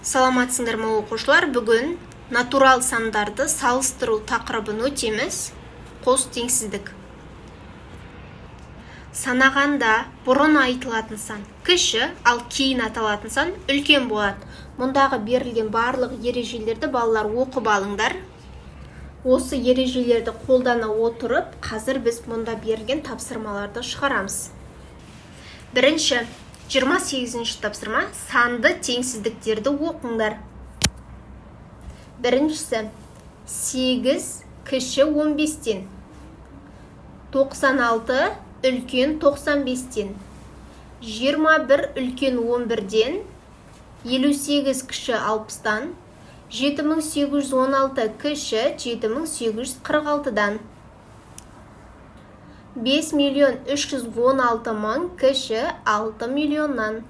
Саламатсыңдар ма оқушылар? Бүгін натурал сандарды салыстыру тақырыбын өтеміз. Қос теңсіздік. Санағанда бұрын айтылатын сан кіші, ал кейін аталатын сан үлкен болады. Мұндағы берілген барлық ережелерді балалар оқып алыңдар. Осы ережелерді қолдана отырып, қазір біз мұнда берілген тапсырмаларды шығарамыз. Бірінші, 28-ші тапсырма, санды теңсіздіктерді оқыңдар. Біріншісі, 8 кіші 15-тен, 96 үлкен 95-тен, 21 үлкен 11-ден, 58 кіші 60-дан, 7816 кіші 7846-дан, 5.316.000 кіші 6 миллионнан.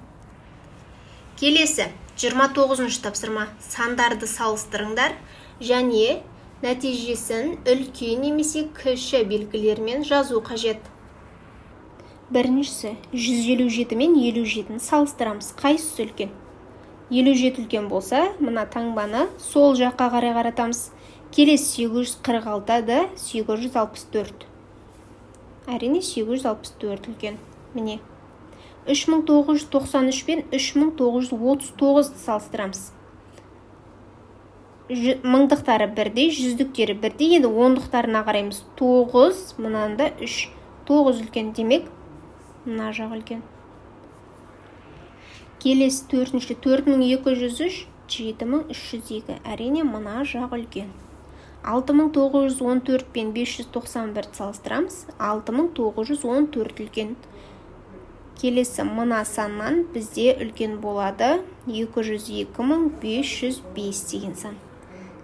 Келесі, 29-ші тапсырма, сандарды салыстырыңдар және нәтижесін үлкен немесе кіші белгілермен жазу қажет. Біріншісі, 157 мен 57-ні салыстырамыз. Қайсысы үлкен? 57 үлкен болса, мына таңбаны сол жаққа қарай қаратамыз. Келесі 846-ды 864. Әрине 864 үлкен. Міне. 3993 пен 3939-ды салыстырамыз. Мыңдықтары бірдей, жүздіктері бірдей. Енді ондықтарына қараймыз. 9, мынанда 3. 9 үлкен демек, мына жақ үлкен. Келесі 4-ші 4203, 7302. Әрине мына жақ үлкен. 6914 пен 591 салыстырамыз. 6914 үлкен. Келесі мына саннан бізде үлкен болады 202.505 деген сан.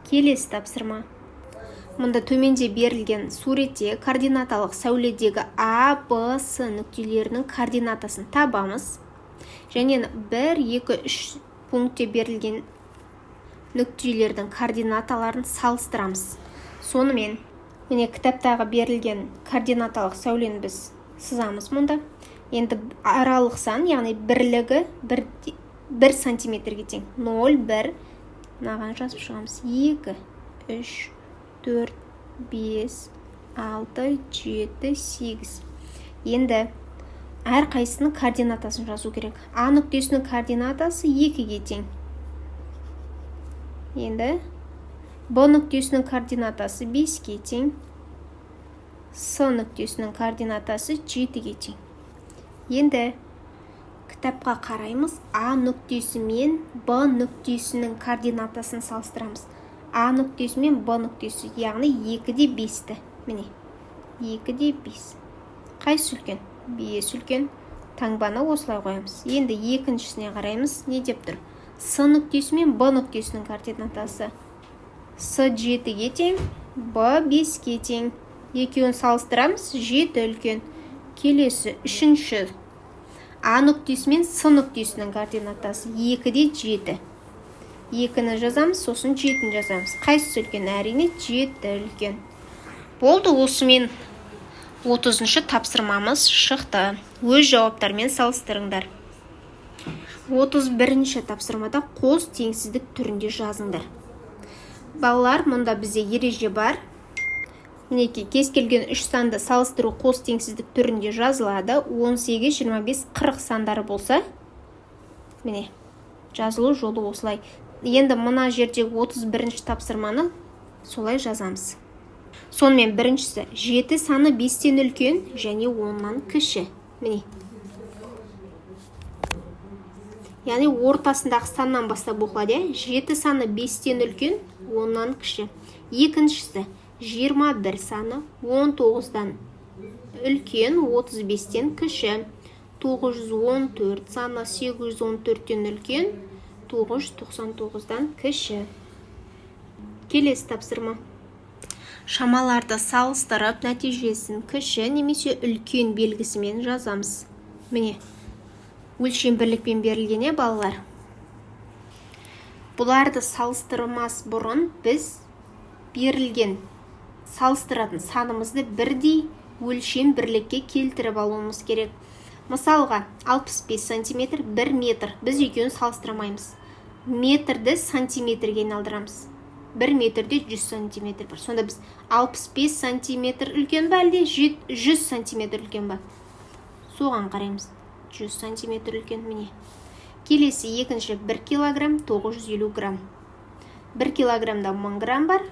Келесі тапсырма. Мұнда төменде берілген суретте координаталық сәуледегі А, Б, С нүктелерінің координатасын табамыз. Және 1, 2, 3 пунктте берілген нүктелердің координаталарын салыстырамыз. Сонымен, міне кітаптағы берілген координаталық сәулені біз сызамыз мұнда. Енді аралық сан, яғни бірлігі 1 сантиметрге тең. 0, 1, мынаған жазып шығамыз. 2, 3, 4, 5, 6, 7, 8. Енді әр қайсының координатасын жазу керек. А нүктесінің координатасы 2-ге тең. Енді Б нүктесінің координатасы 5-ге тең. С нүктесінің координатасы 7-ге тең. Енді кітапқа қараймыз. А нүктесі мен Б нүктесінің координатасын салыстырамыз. А нүктесі мен Б нүктесі, яғни 2-де 5-ті. Міне, 2-де 5. Қайсы үлкен? 5 үлкен. Таңбаны осылай қоямыз. Енді екіншісіне қараймыз. Не деп тұр? С нүктесі мен Б нүктесінің координатасы. С 7-ге тең, Б 5-ге тең. Екеуін салыстырамыз. 7 үлкен. Келесі үшінші. А нүктесі мен С нүктесінің координатасы 2-де 7. 2-ні жазамыз, сосын 7-ні жазамыз. Қайсысы үлкен? Әрине 7 үлкен. Болды, осымен 30-шы тапсырмамыз шықты. Өз жауаптармен салыстырыңдар. 31-ші тапсырмада қос теңсіздік түрінде жазыңдар. Балалар, мұнда бізде ереже бар. Мінекей, кез келген 3 санды салыстыру қос теңсіздік түрінде жазылады. 18, 25, 40 сандары болса, міне, жазылу жолы осылай. Енді мына жердегі 31-ші тапсырманы солай жазамыз. Сонымен біріншісі, 7 саны 5-тен үлкен және 10-нан кіші. Міне. Яғни ортасындағы саннан бастап оқылады. 7 саны 5-тен үлкен, 10-нан кіші. Екіншісі, 21 саны 19-дан үлкен, 35-тен кіші. 914 саны 814-тен үлкен, 999-дан кіші. Келесі тапсырма. Шамаларды салыстырып, нәтижесін кіші немесе үлкен белгісімен жазамыз. Міне, өлшем бірлікпен берілгене балалар. Бұларды салыстырмас бұрын біз берілген салыстыратын санымызды бірдей өлшем бірлікке келтіріп алуымыз керек. Мысалға 65 сантиметр 1 метр біз екеуін салыстырамаймыз. метрді сантиметрге айналдырамыз. 1 метрде 100 сантиметр бар. Сонда біз 65 сантиметр үлкен ба, әлде 100 сантиметр үлкен ба? Соған қараймыз. 100 сантиметр үлкен, міне. Келесі екінші 1 килограмм 950 грамм. 1 килограммда 1000 грамм бар.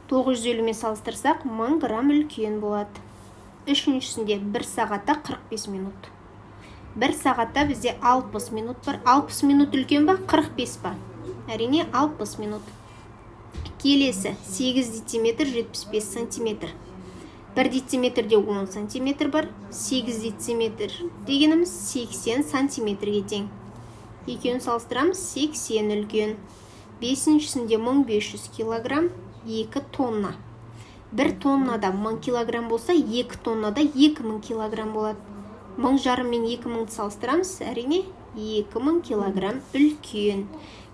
950 мен салыстырсақ 1000 грамм үлкен болады. Үшіншісінде 1 сағатта 45 минут. 1 сағатта бізде 60 минут бар. 60 минут үлкен ба, 45 ба? Әрине 60 минут. Келесі 8 дециметр 75 сантиметр. 1 дециметрде 10 сантиметр бар. 8 дециметр дегеніміз 80 сантиметрге тең. Екеуін салыстырамыз, 80 үлкен. Бесіншісінде 1500 килограмм, 2 тонна. 1 тоннада 1000 килограмм болса, 2 тоннада 2000 килограмм болады. 1000 жарым мен 2000 салыстырамыз, әрине 2000 килограмм үлкен.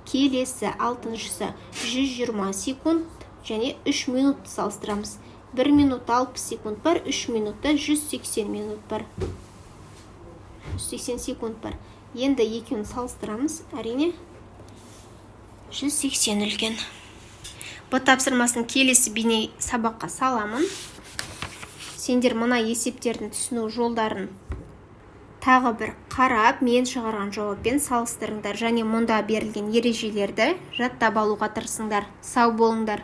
Келесі алтыншысы 120 секунд және 3 минут салыстырамыз. 1 минут 60 секунд бар, 3 минутта 180 минут бар. 180 секунд бар. Енді екеуін салыстырамыз, әрине 180 үлкен. Бұл тапсырмасын келесі бейне сабаққа саламын. Сендер мына есептердің түсіну жолдарын тағы бір қарап, мен шығарған жауаппен салыстырыңдар және мұнда берілген ережелерді жаттап алуға тырысыңдар. Сау болыңдар.